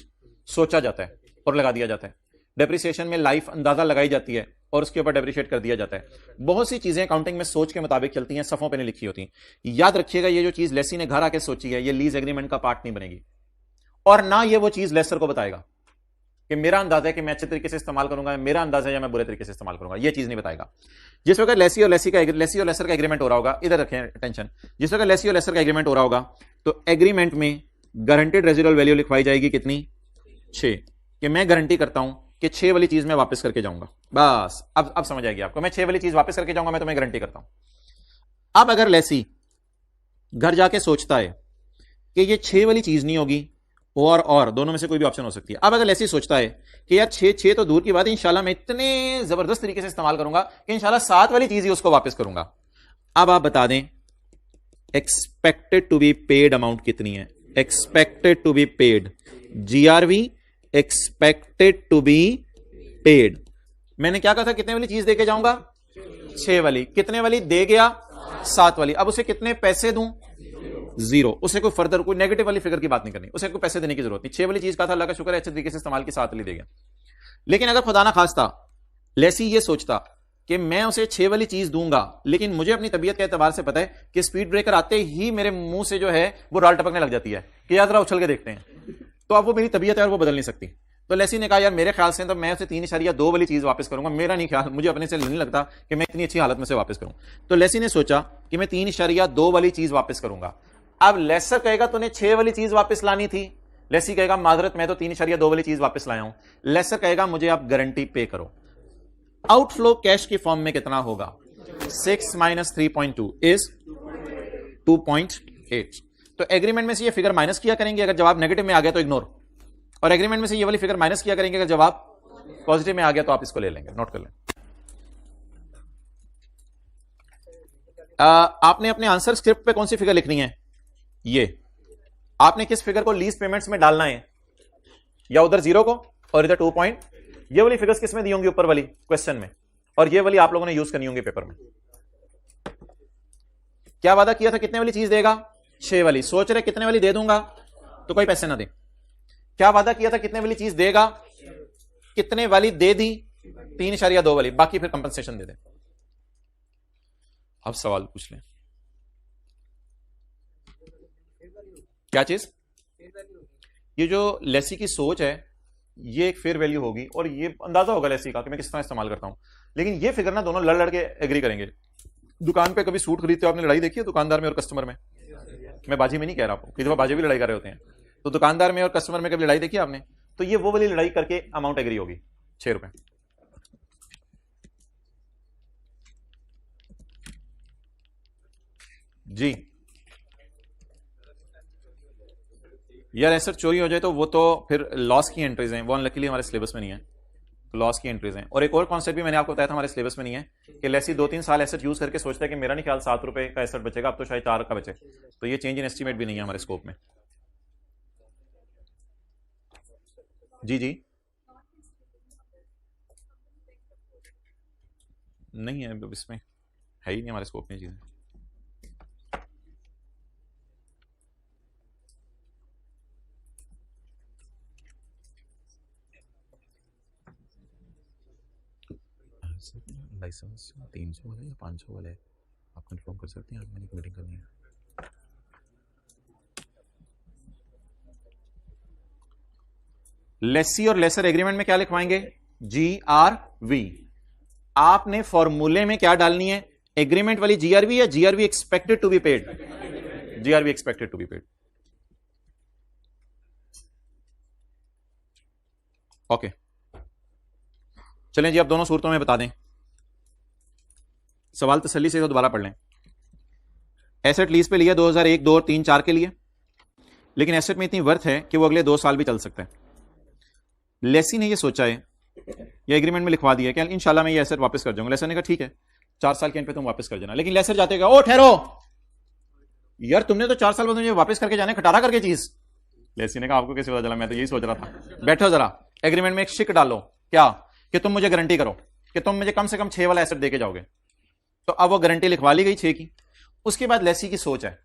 सोचा जाता है और लगा दिया जाता है। डेप्रिसिएशन में लाइफ अंदाजा लगाई जाती है और उसके ऊपर डेप्रिशिएट कर दिया जाता है। बहुत सी चीजें अकाउंटिंग में सोच के मुताबिक चलती हैं, सफों पे नहीं लिखी होती। याद रखिएगा, ये जो चीज लेसी ने घर आके सोची है, ये लीज एग्रीमेंट का पार्ट नहीं बनेगी, और ना ये वो चीज लेसर को बताएगा कि मेरा अंदाजा है कि मैं अच्छे तरीके से इस्तेमाल करूंगा, मेरा अंदाजा है या मैं बुरे तरीके से इस्तेमाल करूंगा। ये चीज नहीं बताएगा। जिस वक्त लेसी और लेसर का एग्रीमेंट हो रहा होगा, इधर रखें अटेंशन, जिस वक्त लेसी और लेसर का एग्रीमेंट हो रहा होगा तो एग्रीमेंट में गारंटेड रेजिडुअल वैल्यू लिखवाई जाएगी कितनी? 6, कि मैं गारंटी करता हूं कि 6 वाली चीज मैं वापस करके जाऊंगा। बस अब समझ आएगी आपको, मैं 6 वाली चीज वापस करके जाऊंगा, मैं तुम्हें गारंटी करता हूं। अब अगर लेसी घर जाके सोचता है कि ये 6 वाली चीज नहीं होगी और दोनों में से कोई भी ऑप्शन हो सकती है। अब अगर ऐसे सोचता है कि यार 6 तो दूर की बात है, इंशाल्लाह मैं इतने जबरदस्त तरीके से इस्तेमाल करूंगा कि इंशाल्लाह 7 वाली चीज ही उसको वापस करूंगा। अब आप बता दें expected to be paid amount कितनी है? Expected to be paid, GRV expected to be paid. मैंने क्या कहा था, कितने वाली चीज देके जाऊंगा? 6 वाली। कितने वाली दे गया? 7 वाली। अब उसे कितने पैसे दूं? 0। उसे कोई फर्दर कोई नेगेटिव वाली फिगर की बात नहीं करनी, उसे कोई पैसे देने की जरूरत नहीं। 6 वाली चीज का था, अल्लाह का शुक्र है अच्छे तरीके से इस्तेमाल की, 7 वाली दे गया। लेकिन अगर खुदा ना खास्ता लेसी ये सोचता कि मैं उसे 6 वाली चीज दूंगा, लेकिन मुझे अपनी तबीयत के एतबार से पता है कि स्पीड ब्रेकर आते ही मेरे मुंह से जो है वो राल टपकने लग जाती है कि यार जरा उछल के देखते हैं, तो अब वो मेरी तबीयत है और वो बदल नहीं सकती। तो लेसी ने कहा यार मेरे ख्याल से तो मैं उसे 3.2 वाली चीज वापस करूंगा, मेरा नहीं ख्याल, मुझे अपने से नहीं लगता कि मैं इतनी अच्छी हालत में से वापस करूं। तो लेसी ने सोचा कि मैं 3.2 वाली चीज वापस करूंगा। अब लेसर कहेगा तूने 6 वाली चीज वापस लानी थी, लेसी कहेगा माजरत मैं तो 3.2 वाली चीज वापस लाया हूं। लेसर कहेगा मुझे आप गारंटी पे करो। आउटफ्लो कैश की फॉर्म में कितना होगा? 6 माइनस 3.2 इज 2.8। तो एग्रीमेंट में से ये फिगर माइनस किया करेंगे, अगर जवाब नेगेटिव में आ गया तो इग्नोर, और एग्रीमेंट में से ये वाली फिगर माइनस किया करेंगे अगर जवाब पॉजिटिव में आ गया तो आप इसको ले लेंगे, नोट कर लें। आपने अपने आंसर स्क्रिप्ट पे कौन सी फिगर लिखनी है? ये आपने किस फिगर को लीज पेमेंट्स में डालना है, या उधर 0 को और इधर 2 पॉइंट, ये वाली फिगर्स किस में दी होंगी? ऊपर वाली क्वेश्चन में, और ये वाली आप लोगों ने यूज करनी होंगी पेपर में। क्या वादा किया था, कितने वाली चीज देगा? 6 वाली। सोच रहे कितने वाली दे दूंगा तो कोई पैसे ना दे। क्या वादा किया था, कितने वाली चीज देगा? कितने वाली दे दी? 3.2 वाली, बाकी फिर कंपनसेशन दे दे। अब सवाल पूछ लें, क्या चीज? ये जो लेसी की सोच है ये एक फेयर वैल्यू होगी, और ये अंदाजा होगा लेसी का कि मैं किस तरह इस्तेमाल करता हूं। लेकिन ये फिगर ना दोनों लड़ लड़ के एग्री करेंगे। दुकान पे कभी सूट खरीदते हो आपने, लड़ाई देखी है दुकानदार में और कस्टमर में? मैं बाजी में नहीं कह रहा हूं, कई दफा बाजी भी लड़ाई कर रहे होते हैं। तो दुकानदार में और कस्टमर में कभी लड़ाई देखी आपने? तो ये वो वाली लड़ाई करके अमाउंट एग्री होगी, 6 रुपए। जी यार ऐसा चोरी हो जाए तो वो तो फिर लॉस की एंट्रीज हैं, वो अनलकीली हमारे सिलेबस में नहीं है, लॉस की एंट्रीज हैं। और एक और कॉन्सेप्ट भी मैंने आपको बताया था हमारे सिलेबस में नहीं है, कि लेसी 2-3 साल एसेट यूज करके सोचता है कि मेरा नहीं ख्याल 7 रुपए का एसेट बचेगा, अब तो शायद 4 का बचे। तो ये चेंज इन एस्टीमेट भी नहीं है हमारे स्कोप में। जी जी नहीं है, इसमें है ही नहीं हमारे स्कोप में चीजें। लाइसेंस 300 वाला या 500 वाला है, आप कंफर्म कर सकते हैं? आज मैंने एक मीटिंग करनी है। लेसी और लेसर एग्रीमेंट में क्या लिखवाएंगे? GRV। आपने फॉर्मूले में क्या डालनी है? एग्रीमेंट वाली GRV या GRV expected to be paid? GRV expected to be paid. Okay, चलें जी, अब दोनों सूरतों में बता दें। सवाल तसल्ली से दोबारा पढ़ लें। एसेट लीज पे लिया 2001, 2 और 3, 4 के लिए, लेकिन एसेट में इतनी वर्थ है कि वो अगले 2 साल भी चल सकता है। लेसी ने ये सोचा है, ये एग्रीमेंट में लिखवा दिया कि इंशाल्लाह मैं ये एसेट वापस कर जाऊंगा। लेसर ने कहा ठीक है 4 साल के एंड पे तुम वापस कर जाना, लेकिन लेसर जाते गए, ओ ठहरो यार, तुमने तो 4 साल बाद मुझे वापस करके जाने, खटारा करके चीज। लेसी ने कहा आपको कैसे पता चला? मैं तो यही सोच रहा था। बैठो जरा, एग्रीमेंट में एक शिक डालो, क्या कि तुम मुझे गारंटी करो कि तुम मुझे कम से कम 6 वाला एसेट देके जाओगे। तो अब वो गारंटी लिखवा ली गई 6 की। उसके बाद लेसी की सोच है,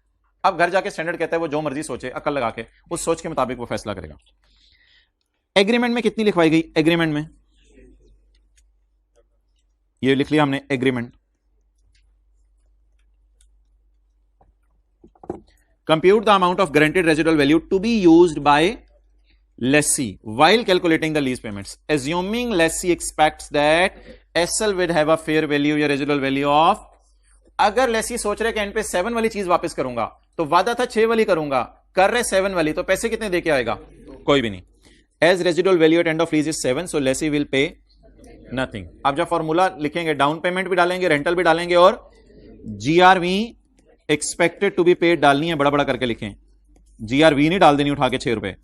अब घर जाके स्टैंडर्ड कहता है वो जो मर्जी सोचे, अकल लगा के उस सोच के मुताबिक वो फैसला करेगा। एग्रीमेंट में कितनी लिखवाई गई? एग्रीमेंट में ये लिख लिया हमने, agreement. Compute the amount of guaranteed residual value to be used by lessee while calculating the lease payments, assuming lessee expects that SL will have a fair value या residual value of। अगर लेसी सोच रहे कि and पे 7 वाली चीज वापस करूंगा, तो वादा था 6 वाली करूंगा, कर रहे 7 वाली, तो पैसे कितने देके आएगा? कोई भी नहीं। As residual value at end of lease is 7, so lessee will pay nothing. अब जब फॉर्मूला लिखेंगे, डाउन पेमेंट भी डालेंगे, रेंटल भी डालेंगे, और GRV expected to be paid डालनी है, बड़ा बड़ा करके लिखें। GRV नहीं डाल देनी उठा के 6 रुपए,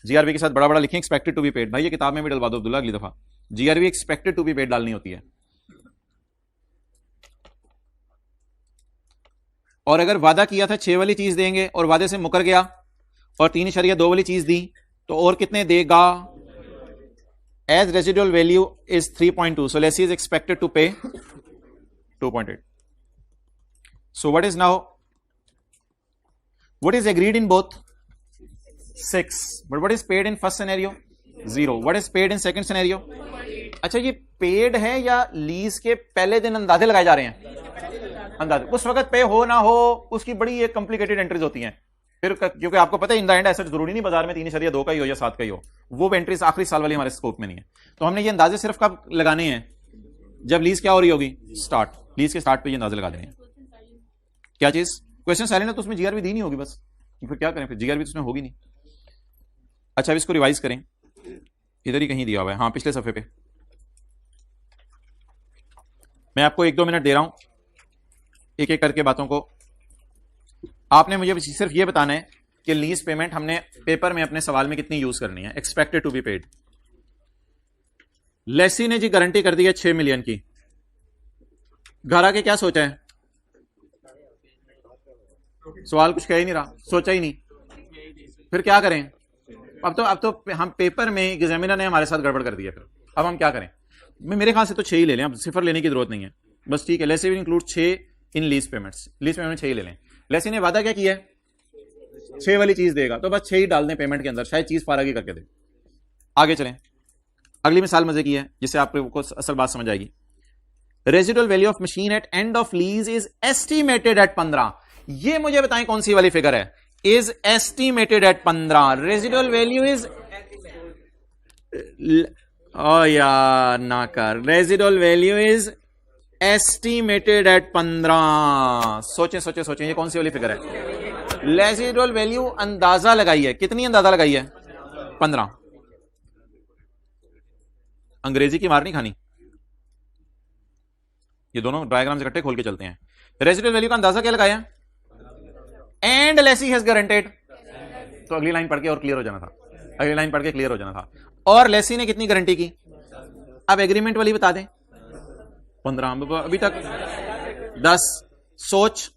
GRV के साथ बड़ा बड़ा लिखें, एक्सपेक्टेड टू बी पेड। भाई ये किताब में भी डलवा दो अब्दुल्ला अगली दफा, GRV expected to be paid डालनी होती है। और अगर वादा किया था 6 वाली चीज देंगे और वादे से मुकर गया और 3.2 वाली चीज दी, तो और कितने देगा? As residual value is 3.2, so lessee is expected to pay 2.8। So what is now, what is agreed in both? 6, but what is paid in first scenario? 0. What is paid in second scenario? अच्छा, ये paid है या lease के पहले दिन अंदाजे लगाए जा रहे हैं? अंदाजे उस वक्त पे हो ना हो, उसकी बड़ी एक कॉम्प्लिकेटेड एंट्रीज होती हैं फिर, क्योंकि आपको पता है इन द एंड एसेट जरूरी नहीं बाजार में 3.2 का ही हो या 7 का ही हो, वो एंट्रीज आखिरी साल वाली हमारे स्कोप में नहीं है। तो हमने ये अंदाजे सिर्फ कब लगाने हैं? जब लीज क्या हो रही होगी? स्टार्ट। लीज के स्टार्ट पे ये अंदाजे लगा देने हैं। क्या चीज? क्वेश्चन साइलेंट है तो उसमें GRV दी नहीं होगी, बस फिर क्या करें? फिर GRV तो उसमें होगी नहीं। अच्छा, अब इसको रिवाइज करें, इधर ही कहीं दिया हुआ है, हाँ पिछले सफे पे। मैं आपको 1-2 मिनट दे रहा हूं, एक एक करके बातों को। आपने मुझे सिर्फ ये बताना है कि लीज पेमेंट हमने पेपर में अपने सवाल में कितनी यूज करनी है। Expected to be paid, lessee ने जी गारंटी कर दी है 6 मिलियन की। घर आके क्या सोचा है? सवाल कुछ कह ही नहीं रहा, सोचा ही नहीं, फिर क्या करें? अब तो हम पेपर में एग्जामिनर ने हमारे साथ गड़बड़ कर दिया, फिर अब हम क्या करें? मेरे ख्याल से तो 6 ही ले लें, अब सिफर लेने की जरूरत नहीं है, बस ठीक है। Lessee will include 6 in lease payments, lease payment 6 ही ले लें। लेसी ने वादा क्या किया है? 6 वाली चीज देगा, तो बस 6 ही डाल दें पेमेंट के अंदर, शायद चीज फारागी करके दे। आगे चलें, अगली मिसाल मजे की है जिससे आपको असल बात समझ आएगी। Residual value of machine eight end of lease is estimated at 15। ये मुझे बताएं कौन सी वाली फिगर है? is estimated at 15, residual value is यार ना कर, residual value is estimated at 15। सोचें ये कौन सी वाली फिगर है? residual value अंदाजा लगाई है, कितनी अंदाजा लगाई है? 15। अंग्रेजी की मार नहीं खानी, ये दोनों डायग्राम इकट्ठे खोल के चलते हैं। रेजिडुअल वैल्यू का अंदाजा क्या लगाया? एंड लेसी हैज गारंटेड, तो अगली लाइन पढ़ के और क्लियर हो जाना था, अगली लाइन पढ़ के क्लियर हो जाना था। और लेसी ने कितनी गारंटी की? अब एग्रीमेंट वाली बता दें। 15, अभी तक 10। सोच,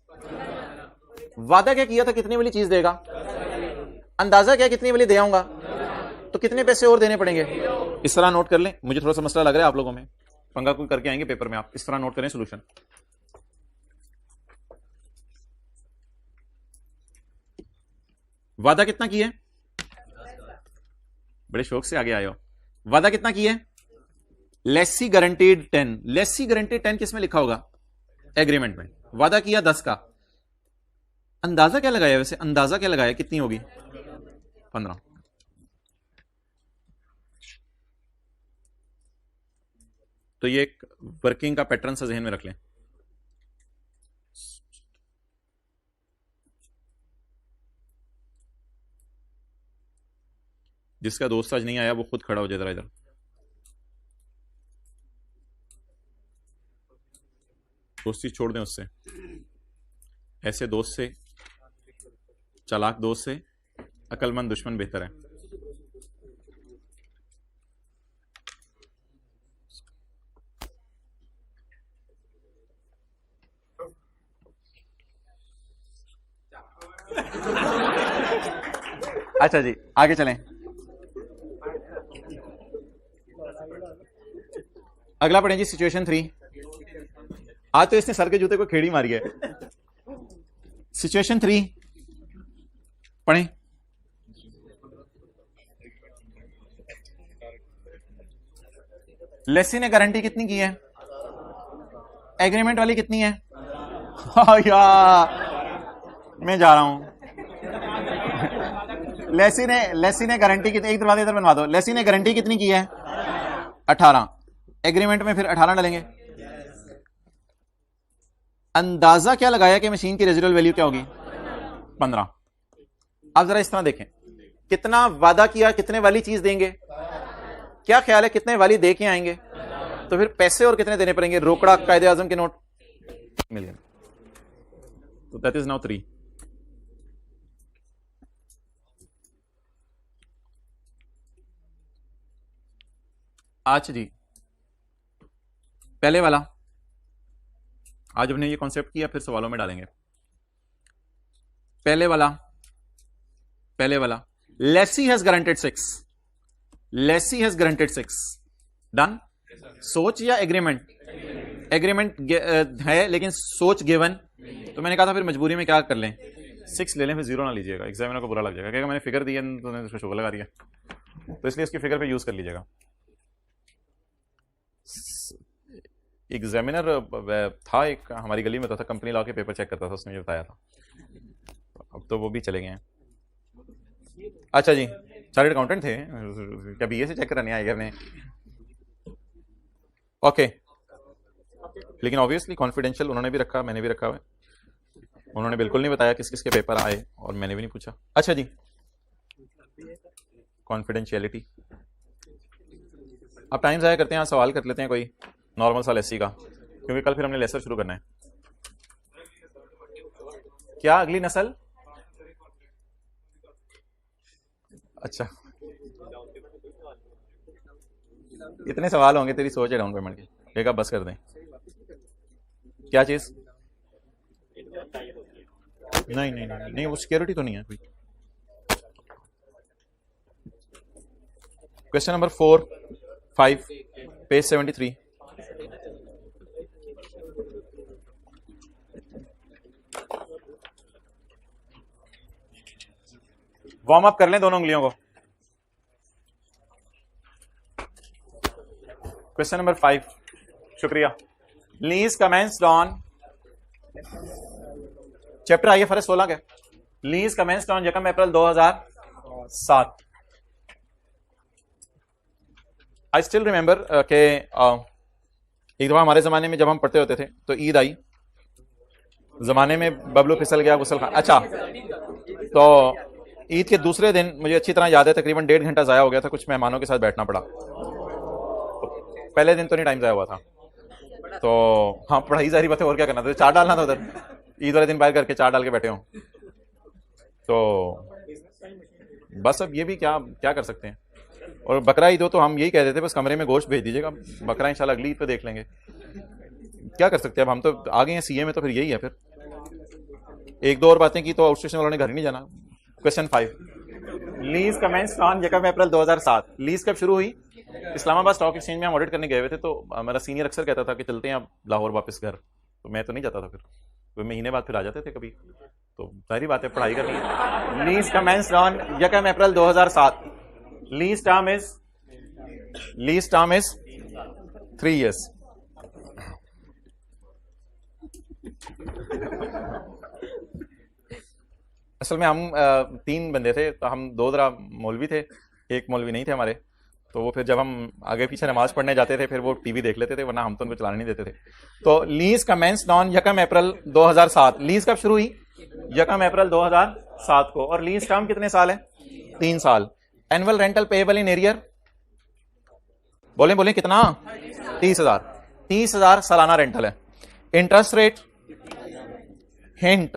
वादा क्या किया था कितनी वाली चीज देगा? अंदाजा क्या कितनी वाली दे आऊंगा? तो कितने पैसे और देने पड़ेंगे? इस तरह नोट कर लें, मुझे थोड़ा सा मसला लग रहा है आप लोगों में, पंगा कोई करके आएंगे पेपर में, आप इस तरह नोट करें सोल्यूशन। वादा कितना किया? बड़े शौक से आगे आए हो। वादा कितना किया? लेसी गारंटीड 10, लेसी गारंटीड 10 किस में लिखा होगा? एग्रीमेंट में। वादा किया 10 का, अंदाजा क्या लगाया? वैसे अंदाजा क्या लगाया, कितनी होगी? 15। तो ये एक वर्किंग का पैटर्न सा जहन में रख लें। जिसका दोस्त आज नहीं आया वो खुद खड़ा हो जाए जरा इधर। दोस्ती छोड़ दें उससे, ऐसे दोस्त से, चालाक दोस्त से अकलमंद दुश्मन बेहतर है। अच्छा जी आगे चलें। अगला पढ़ें जी, सिचुएशन 3। आज तो इसने सर के जूते को खेड़ी मारी है। सिचुएशन 3 पढ़ें। लेसी ने गारंटी कितनी की है? एग्रीमेंट वाली कितनी है? यार मैं जा रहा हूं। लेसी ने गारंटी कितनी, एक दरवाजा इधर बनवा दो। लेसी ने गारंटी कितनी की है? 18। एग्रीमेंट में फिर 18 डालेंगे। अंदाजा क्या लगाया कि मशीन की रेजिडुअल वैल्यू क्या होगी? 15। आप जरा इस तरह देखें, कितना वादा किया, कितने वाली चीज देंगे? क्या ख्याल है कितने वाली दे के आएंगे? तो फिर पैसे और कितने देने पड़ेंगे? रोकड़ा, कायदे आजम के नोट मिल गए। तो दैट इज नाउ 3। आज जी पहले वाला, आज हमने ये कॉन्सेप्ट किया, फिर सवालों में डालेंगे। पहले वाला lessee has guaranteed 6। Lessee has guaranteed 6। Done. सोच या एग्रीमेंट? एग्रीमेंट है लेकिन सोच गिवन। तो मैंने कहा था फिर मजबूरी में क्या कर लें, 6 ले लें, फिर 0 ना लीजिएगा, एग्जामिनर को बुरा लग जाएगा, कहेगा मैंने फिगर दी है तो उसको शोभा लगा दिया। तो इसलिए इसकी फिगर पे यूज कर लीजिएगा। एग्जामिनर था एक हमारी गली में, था कंपनी ला के पेपर चेक करता था, उसने मुझे बताया था। अब तो वो भी चले गए हैं। अच्छा जी, चार्टर्ड अकाउंटेंट थे क्या? बीए से चेक कराने आए अपने? ओके। लेकिन ऑब्वियसली कॉन्फिडेंशियल उन्होंने भी रखा, मैंने भी रखा है। उन्होंने बिल्कुल नहीं बताया किस किस के पेपर आए, और मैंने भी नहीं पूछा। अच्छा जी, कॉन्फिडेंशियलिटी। अब टाइम ज़ाया करते हैं, यहाँ सवाल कर लेते हैं कोई नॉर्मल सा लेसी का, क्योंकि कल फिर हमने लेसर शुरू करना है। क्या अगली नस्ल? अच्छा, इतने सवाल होंगे, तेरी सोच है डाउन पेमेंट की। एक आप बस कर दें। क्या चीज? नहीं नहीं नहीं नहीं, वो सिक्योरिटी तो नहीं है कोई। Question number 4, 5, page 73। Warm up कर लें दोनों उंगलियों को। क्वेश्चन नंबर 5, शुक्रिया। लीज कमेंस्ड ऑन, चैप्टर आइए फर्स्ट 16 के। Lease commenced on 1 April 2007। I still remember के एक दफा हमारे जमाने में जब हम पढ़ते होते थे तो ईद आई, जमाने में बबलू फिसल गया गुसल खान। अच्छा, तो ईद के दूसरे दिन मुझे अच्छी तरह याद है, तकरीबन 1.5 घंटा जाया हो गया था, कुछ मेहमानों के साथ बैठना पड़ा। तो पहले दिन तो नहीं टाइम जाया हुआ था, तो हाँ पढ़ाई जारी बात है, और क्या करना था, 4 डालना था उधर। ईद वाले दिन बाहर करके 4 डाल के बैठे हो, तो बस अब ये भी क्या क्या कर सकते हैं। और बकरा ईद हो तो हम यही कह देते बस कमरे में गोश्त भेज दीजिएगा, बकरा इंशाल्लाह अगली ईद पे देख लेंगे। क्या कर सकते हैं, अब हम तो आ गए हैं सीए में, तो फिर यही है। फिर 1-2 और बातें की तो आउटस्टेशन वालों ने घर नहीं जाना। Question 5, lease commenced on 1 April 2007। Lease कब शुरू हुई? इस्लामाबाद स्टॉक एक्सचेंज में हम ऑडिट करने गए हुए थे, तो मेरा सीनियर अक्सर कहता था कि चलते हैं अब लाहौर वापस घर, तो मैं तो नहीं जाता था। फिर तो महीने बाद फिर आ जाते थे कभी, तो सारी बातें पढ़ाई करनी है। Lease commenced on 1 April 2007। Lease term is 3 years। असल में हम 3 बंदे थे, तो हम 2 जरा मौलवी थे, एक मौलवी नहीं थे हमारे। तो वो फिर जब हम आगे पीछे नमाज पढ़ने जाते थे फिर वो टीवी देख लेते थे, वरना हम तो उनको चलाने नहीं देते थे। तो lease commenced on 1 April 2007। Lease कब शुरू हुई? 1 अप्रैल 2007 को। और लीज टर्म कितने साल है? 3 साल। Annual rental payable in arrear, बोले बोले कितना? 30,000। 30,000 सालाना रेंटल है। Interest rate, hint,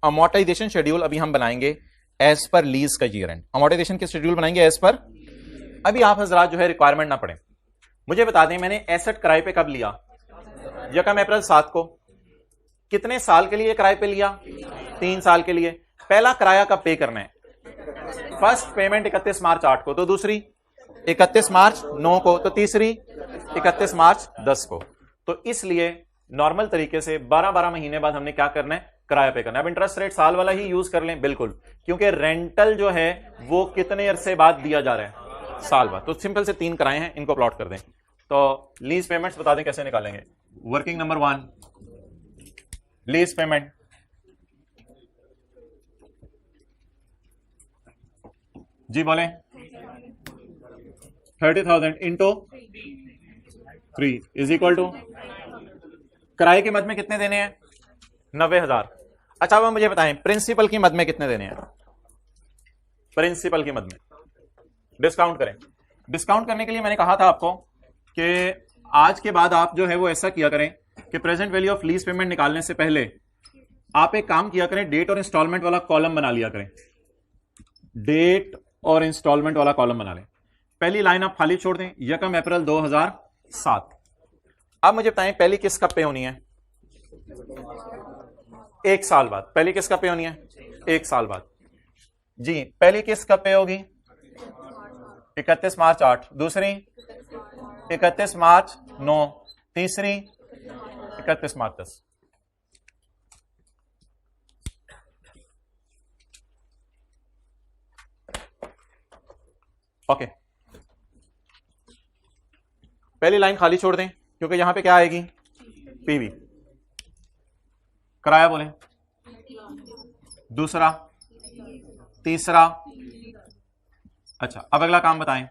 amortisation schedule अभी हम बनाएंगे एज पर लीज का ईयर एंड। अमोर्टाइजेशन के शेड्यूल बनाएंगे एज पर। अभी आप हजरात जो है रिक्वायरमेंट ना पड़े, मुझे बता दें मैंने एसेट किराए पे कब लिया? 1 अप्रैल 7 को। कितने साल के लिए किराए पे लिया? 3 साल के लिए। पहला किराया कब पे करना है? फर्स्ट पेमेंट 31 मार्च 8 को, तो दूसरी 31 मार्च 9 को, तो तीसरी 31 मार्च 10 को। तो इसलिए नॉर्मल तरीके से 12-12 महीने बाद हमने क्या करना है? किराया पे करना है। अब इंटरेस्ट रेट साल वाला ही यूज कर लें, बिल्कुल, क्योंकि रेंटल जो है वो कितने अरसे बाद दिया जा रहा है? साल बाद। तो सिंपल से 3 किराए हैं, इनको प्लॉट कर दें। तो लीज पेमेंट्स बता दें कैसे निकालेंगे। वर्किंग नंबर 1, लीज पेमेंट, जी बोलें। 30,000 इंटू 3 इज इक्वल टू, किराए के मद में कितने देने हैं? 90,000। अच्छा, अब मुझे बताएं प्रिंसिपल की मद में कितने देने हैं? प्रिंसिपल की मद में डिस्काउंट करें। डिस्काउंट करने के लिए मैंने कहा था आपको कि आज के बाद आप जो है वो ऐसा किया करें कि present value of lease payment निकालने से पहले आप एक काम किया करें, डेट और इंस्टॉलमेंट वाला कॉलम बना लिया करें। डेट और इंस्टॉलमेंट वाला कॉलम बना लें। पहली लाइन आप खाली छोड़ दें, 1 अप्रैल 2007। अब मुझे बताएं पहली किस्त कब पे होनी है? 1 साल बाद। पहली किस्त कब पे होनी है? 1 साल बाद। जी, पहली किस्त कब पे होगी? 31 मार्च 8। दूसरी 31 मार्च 9। तीसरी 31 मार्च 10। ओके, पहली लाइन खाली छोड़ दें क्योंकि यहां पे क्या आएगी? पीवी। किराया बोले, दूसरा, तीसरा। अच्छा, अब अगला काम बताएं,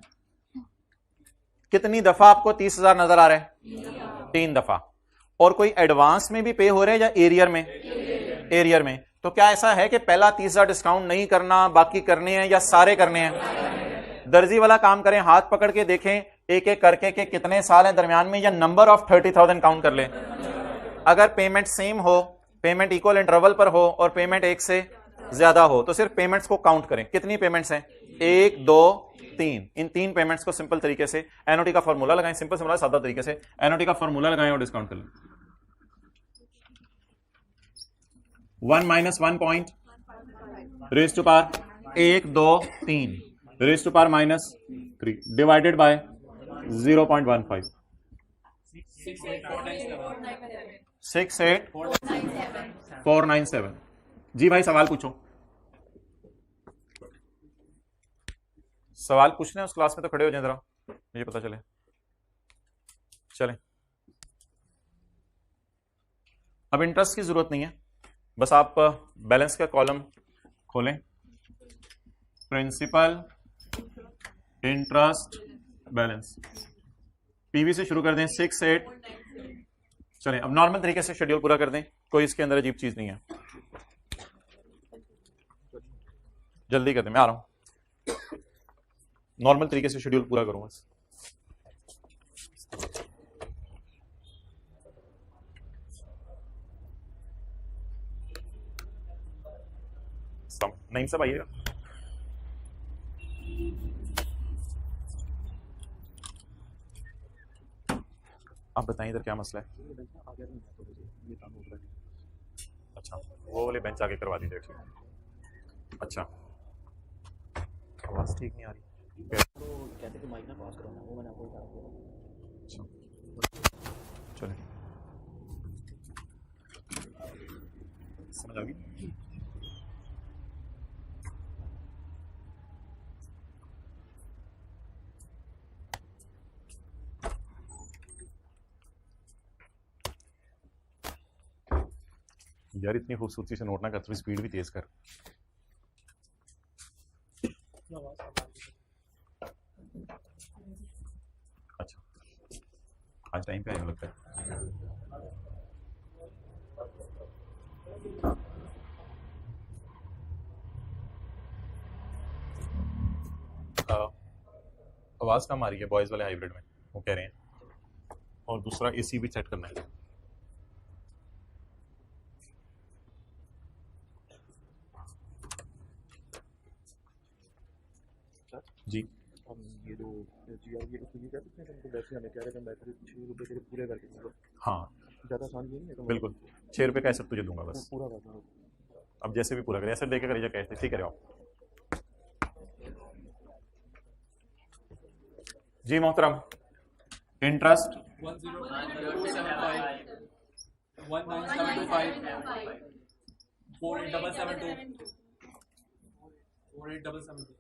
कितनी दफा आपको 30,000 नजर आ रहा है? 3 दफा। और कोई एडवांस में भी पे हो रहे हैं या एरियर में? एरियर में। तो क्या ऐसा है कि पहला 30,000 डिस्काउंट नहीं करना, बाकी करने हैं, या सारे करने हैं? दर्जी वाला काम करें, हाथ पकड़ के देखें एक एक करके कि कितने साल हैं दरमियान में, या नंबर ऑफ 30,000 काउंट कर लें। अगर पेमेंट सेम हो, पेमेंट इक्वल इंटरवल पर हो और पेमेंट 1 से ज्यादा हो तो सिर्फ पेमेंट्स को काउंट करें। कितनी पेमेंट्स हैं? 1, 2, 3। इन 3 पेमेंट्स को सिंपल तरीके से एनओटी का फॉर्मूला लगाएं। सिंपल सिंपल सादा तरीके से एनओटी का फॉर्मूला लगाएं और डिस्काउंट कर लें। 1 - 1 point raise to power 1, 2, 3 raise to power -3 divided by 0.15। 68,497। जी भाई, सवाल पूछो। सवाल पूछने उस क्लास में तो खड़े हो जाए जरा, मुझे पता चले। चलें, अब इंटरेस्ट की जरूरत नहीं है, बस आप बैलेंस का कॉलम खोलें। Principal, interest, balance. पीवी से शुरू कर दें 6, 8। चलें, अब नॉर्मल तरीके से शेड्यूल पूरा कर दें, कोई इसके अंदर अजीब चीज नहीं है। जल्दी कर दें, मैं आ रहा हूं। नॉर्मल तरीके से शेड्यूल पूरा करूं बस। नहीं सब आइएगा। आप बताइए इधर क्या मसला है? अच्छा, वो वाले बेंच आगे करवा दीजिए। अच्छा, आवाज ठीक नहीं आ रही। कहते थे माइक ना पास करो ना, वो मैंने आपको कहा। चलिए, समझ आ गई। यार इतनी खूबसूरती से नोट ना कर, थोड़ी स्पीड भी तेज कर। अच्छा, आज टाइम पे आया लगता है। आवाज़ कम आ रही है बॉयज़ वाले हाइब्रिड में, वो कह रहे हैं। और दूसरा एसी भी सेट करना है। जी ये जो जी आर ये उसको ये कह सकते हैं कि वैसे हमें कह रहे थे मैं तेरे 6 रुपये तेरे पूरे करके दूंगा। हाँ ज़्यादा आसान ये नहीं है तो बिल्कुल, 6 रुपये का ऐसे तुझे दूंगा बस। पूरा करना। अब जैसे भी पूरा करे, ऐसे देके करिए कैसे, ठीक है आप। जी मोहतरम, इंटरेस्ट 10975 19725 4877 4877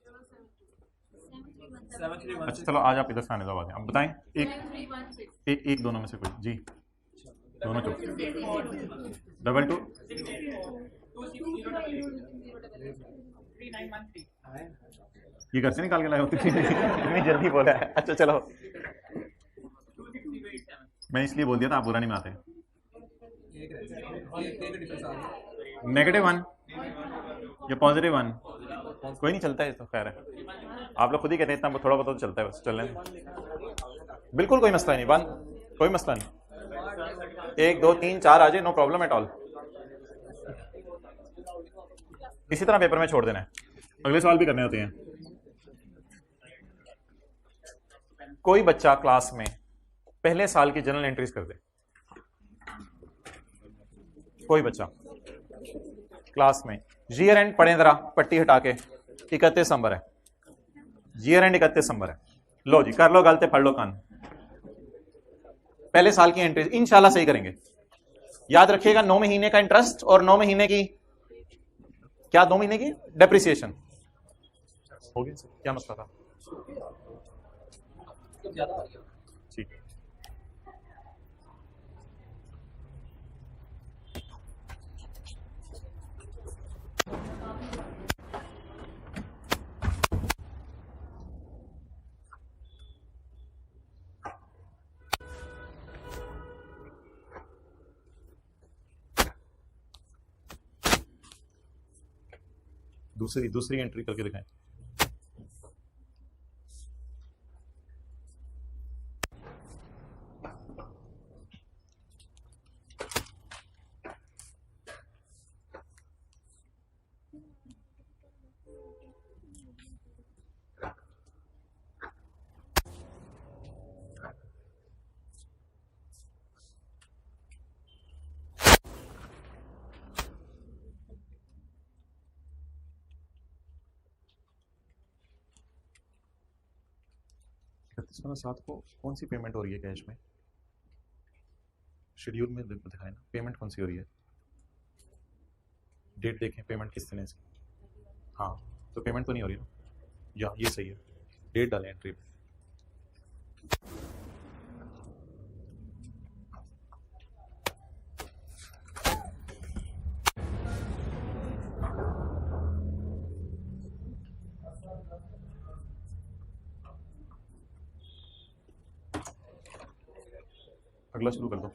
अच्छा चलो आज आप इधर से आने दो, आवाज़ें अब बताएं। एक दोनों में से कोई जी, दोनों चुप। 22 ये घर से निकाल के लाए होते इतनी जल्दी बोला है। अच्छा चलो, मैं इसलिए बोल दिया था आप बुरा नहीं मानते। -1 या +1 कोई नहीं, चलता है तो खैर है। आप लोग खुद ही कहते हैं इतना थोड़ा बहुत तो चलता है, बस चलने दें। बिल्कुल कोई मसला नहीं, 1 कोई मसला नहीं, 1 2 3 4 आ जाए, नो प्रॉब्लम एट ऑल। इसी तरह पेपर में छोड़ देना है, अगले सवाल भी करने होते हैं। कोई बच्चा क्लास में पहले साल की जनरल एंट्रीज कर दे। कोई बच्चा क्लास में ईयर एंड पढ़े जरा, पट्टी हटा के, 31 दिसंबर है, ईयर एंड 31 दिसंबर है। लो जी कर लो गलते, पढ़ लो कान। पहले साल की एंट्रीज इंशाल्लाह सही करेंगे। याद रखिएगा 9 महीने का इंटरेस्ट और 9 महीने की क्या, 2 महीने की डेप्रिसिएशन। हो गया, क्या मसला था? ठीक है। दूसरी एंट्री करके दिखाएं। साथ को कौन सी पेमेंट हो रही है कैश में? शेड्यूल में दिखाए ना, पेमेंट कौन सी हो रही है? डेट देखें, पेमेंट किस तरह से। हाँ तो पेमेंट तो नहीं हो रही ना, या ये सही है, डेट डालें एंट्री पे। अगला शुरू कर दो।